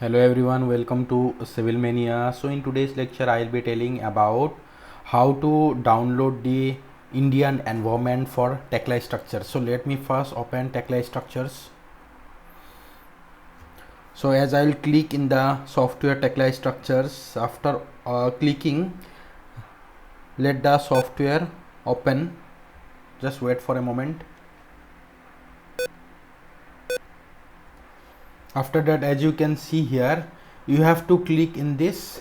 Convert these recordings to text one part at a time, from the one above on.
Hello everyone, welcome to Civil Mania. So in today's lecture I'll be telling about how to download the Indian environment for Tekla structure. So let me first open Tekla structures. So as I'll click in the software Tekla structures, after clicking, let the software open. Just wait for a moment. After that, as you can see here, you have to click in this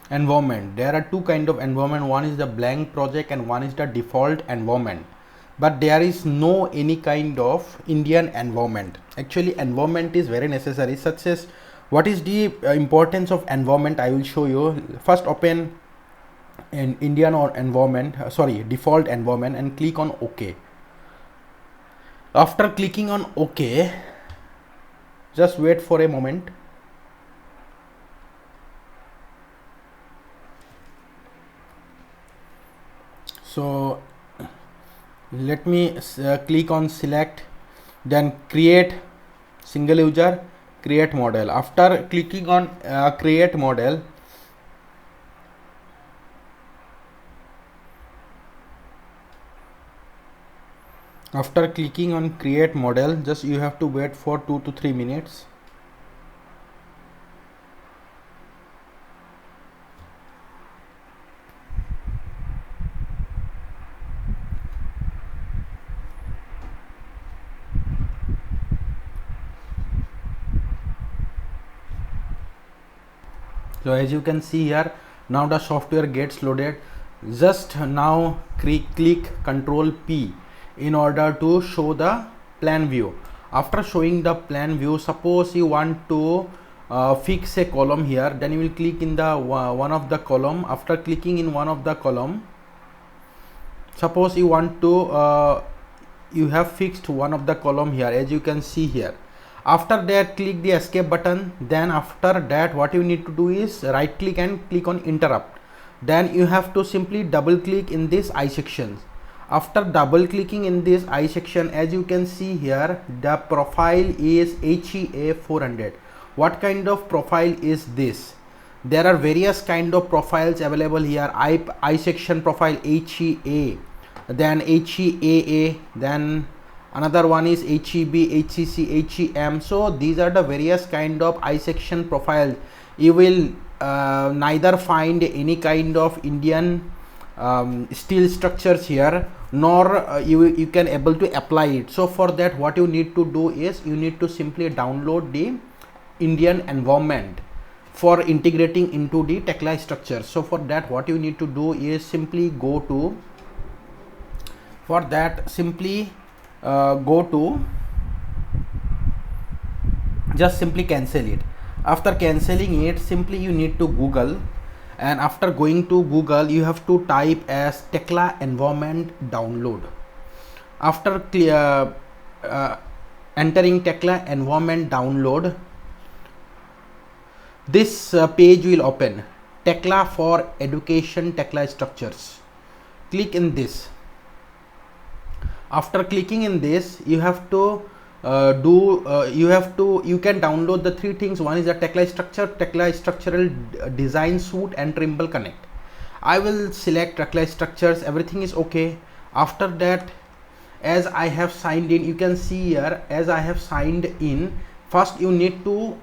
environment. There are two kind of environment. One is the blank project and one is the default environment, but there is no any kind of Indian environment. Actually environment is very necessary, such as what is the importance of environment. I will show you. First open an Indian or environment, default environment, and click on OK. After clicking on OK, just wait for a moment. So let me click on select, then create single user, create model. After clicking on create model, just you have to wait for 2 to 3 minutes. So as you can see here, now the software gets loaded. Just now click Control P in order to show the plan view. After showing the plan view, suppose you want to fix a column here, then you will click in the one of the column. After clicking in one of the column, suppose you want to you have fixed one of the column here, as you can see here. After that, click the escape button. Then after that, what you need to do is right click and click on interrupt. Then you have to simply double click in this I section. After double clicking in this I section, as you can see here, the profile is HEA 400. What kind of profile is this? There are various kind of profiles available here. I section profile HEA, then HEAA, then another one is HEB, HCC, HEM. So these are the various kind of I section profiles. You will neither find any kind of Indian steel structures here, nor you can able to apply it. So for that, what you need to do is you need to simply download the Indian environment for integrating into the Tekla structure. So for that, what you need to do is simply go to, for that simply go to, just simply cancel it. After cancelling it, simply you need to Google, and after going to Google, you have to type as Tekla environment download. After entering Tekla environment download, this page will open. Tekla for education, Tekla structures. Click in this. After clicking in this, you have to you can download the three things. One is the Tekla structure, Tekla structural design suite, and Trimble Connect. I will select Tekla structures. Everything is okay. After that, as I have signed in, you can see here, as I have signed in, first you need to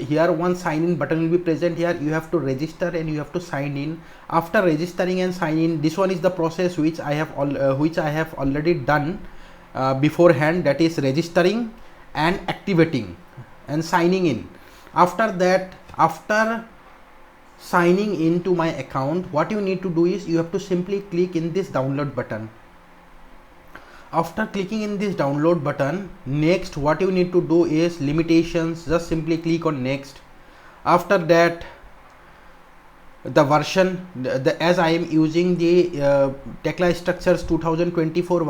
here one sign in button will be present here. You have to register and you have to sign in. After registering and sign in, this one is the process which I have already done beforehand, that is registering and activating and signing in. After that, after signing into my account, what you need to do is you have to simply click in this download button. After clicking in this download button, next what you need to do is limitations. Just simply click on next. After that, the version, as I am using the Tekla structures 2024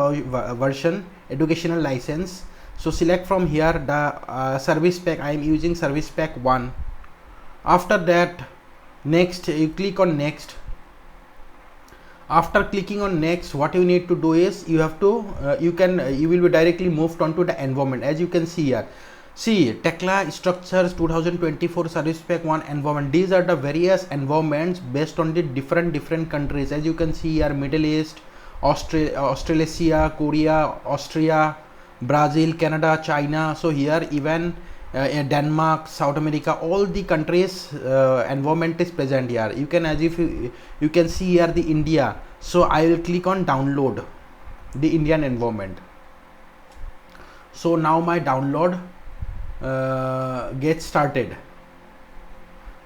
version educational license, so select from here the service pack. I am using service pack 1. After that, next, you click on next. After clicking on next, what you need to do is you have to you will be directly moved on to the environment. As you can see here, See, Tekla structures 2024 service pack 1 environment. These are the various environments based on the different countries. As you can see here, Middle East, Australasia, Korea, Austria, Brazil, Canada, China. So here even Denmark, South America, all the countries environment is present here. You can, as if you can see here the India. So I will click on download the Indian environment. So now my download get started.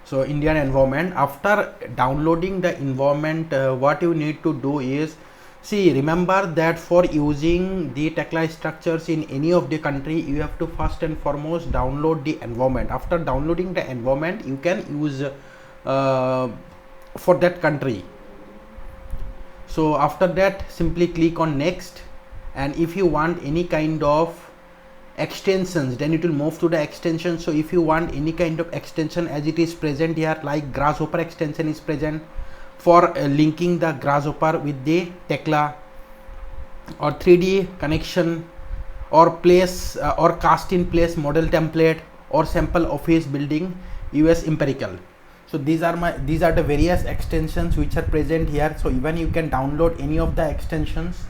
So Indian environment, after downloading the environment, what you need to do is, see, remember that for using the Tekla structures in any of the country, you have to first and foremost download the environment. After downloading the environment, you can use for that country. So after that, simply click on next, and if you want any kind of extensions, then it will move to the extension. So if you want any kind of extension, as it is present here, like grasshopper extension is present for linking the grasshopper with the Tekla, or 3D connection, or place or cast in place model template, or sample office building US empirical. So these are the various extensions which are present here. So even you can download any of the extensions.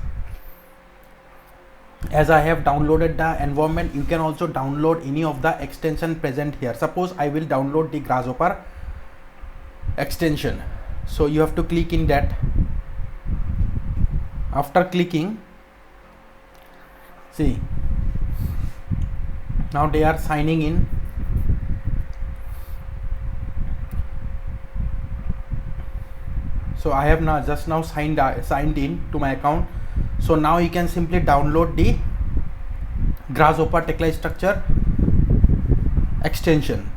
As I have downloaded the environment, you can also download any of the extension present here. Suppose I will download the grasshopper extension. So you have to click in that. After clicking, see, now they are signing in. So I have now just now signed in to my account. So now you can simply download the grasshopper Tekla structure extension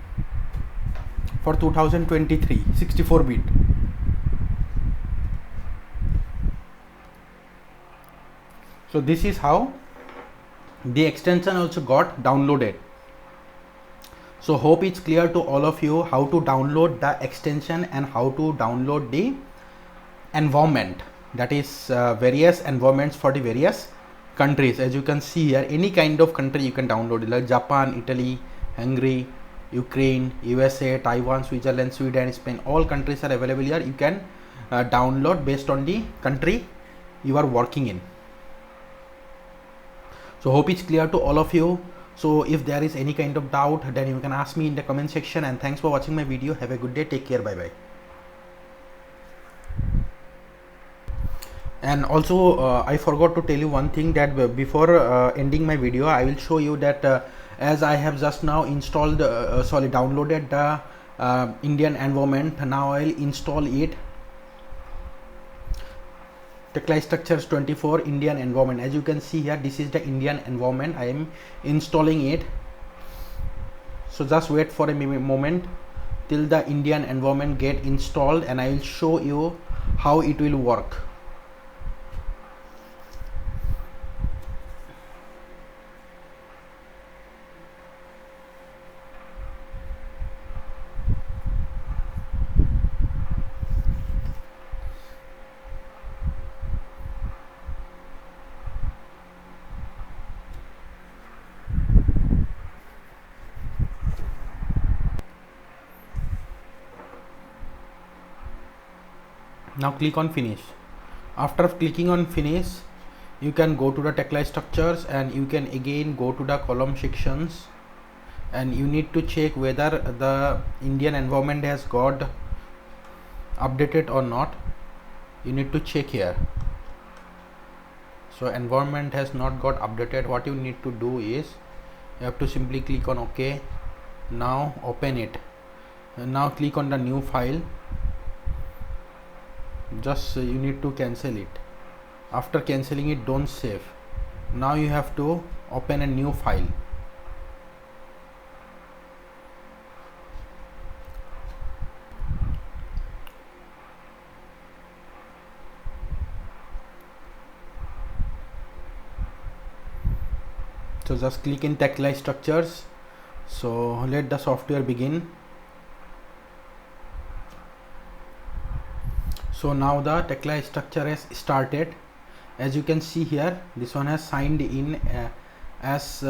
for 2023 64-bit. So this is how the extension also got downloaded. So hope it's clear to all of you how to download the extension and how to download the environment, that is various environments for the various countries. As you can see here, any kind of country you can download it, like Japan, Italy, Hungary, Ukraine, USA, Taiwan, Switzerland, Sweden, Spain, all countries are available here. You can download based on the country you are working in. So hope it's clear to all of you. So if there is any kind of doubt, then you can ask me in the comment section, and thanks for watching my video. Have a good day. Take care. Bye bye. And also I forgot to tell you one thing, that before ending my video, I will show you that as I have just now installed downloaded the Indian environment. Now I will install it, Tekla structures 24 Indian environment. As you can see here, this is the Indian environment. I am installing it. So just wait for a moment till the Indian environment get installed, and I will show you how it will work. Now click on finish. After clicking on finish, you can go to the Tekla structures, and you can again go to the column sections, and you need to check whether the Indian environment has got updated or not. You need to check here. So environment has not got updated. What you need to do is, you have to simply click on OK. Now open it, and now click on the new file. Just you need to cancel it. After cancelling it, don't save. Now you have to open a new file. So just click in Tekla structures. So let the software begin. So now the Tekla structure has started. As you can see here, this one has signed in as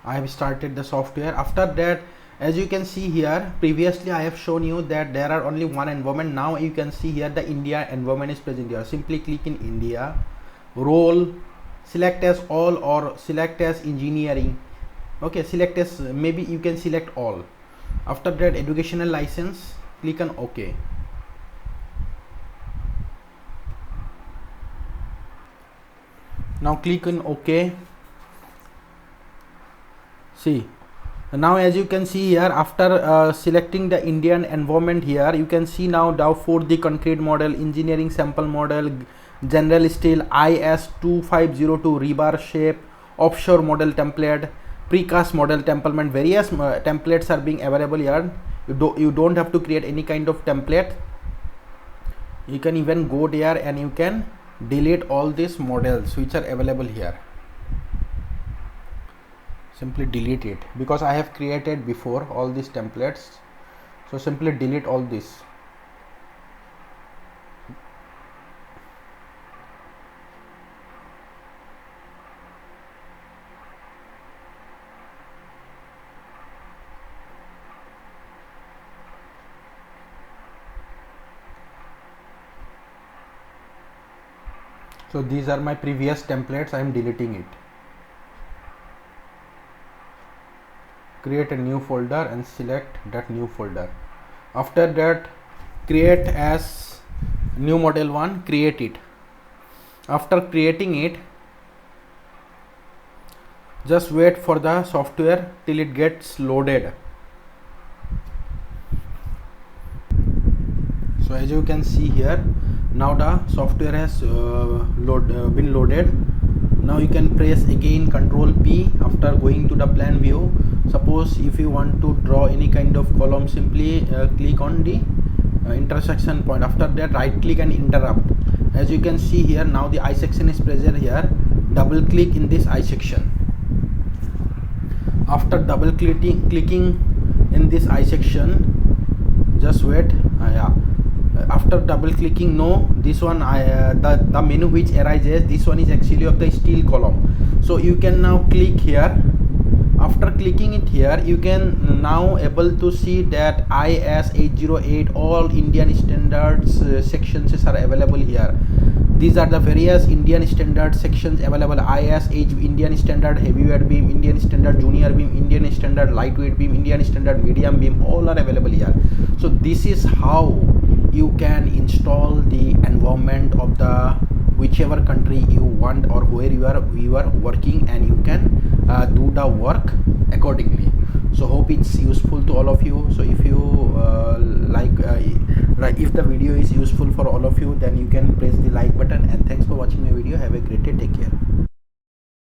I have started the software. After that, as you can see here, previously I have shown you that there are only one environment. Now you can see here the India environment is present here. Simply click in India, role, select as all or select as engineering. Okay, select as, maybe you can select all. After that, educational license, click on OK. Now click on OK. See, now as you can see here, after selecting the Indian environment here, you can see now Dow 4D concrete model, engineering sample model, general steel IS2502 rebar shape, offshore model template, precast model template. Various templates are being available here. You don't have to create any kind of template. You can even go there and you can delete all these models which are available here. Simply delete it, because I have created before all these templates, so simply delete all this. So these are my previous templates. I am deleting it. Create a new folder and select that new folder. After that, create as new model 1, create it. After creating it, just wait for the software till it gets loaded. So as you can see here, now the software has been loaded. Now you can press again Ctrl P after going to the plan view. Suppose if you want to draw any kind of column, simply click on the intersection point. After that, right click and interrupt. As you can see here, now the I section is present here. Double click in this I section. After double clicking in this I section, just wait. After double clicking, no, this one the menu which arises, this one is actually of the steel column. So you can now click here. After clicking it here, you can now able to see that IS 808 all Indian standards sections are available here. These are the various Indian standard sections available. IS Indian standard heavyweight beam, Indian standard junior beam, Indian standard lightweight beam, Indian standard medium beam, all are available here. So this is how you can install the environment of the whichever country you want or where you are working, and you can do the work accordingly. So hope it's useful to all of you. So if you if the video is useful for all of you, then you can press the like button, and thanks for watching my video. Have a great day. Take care.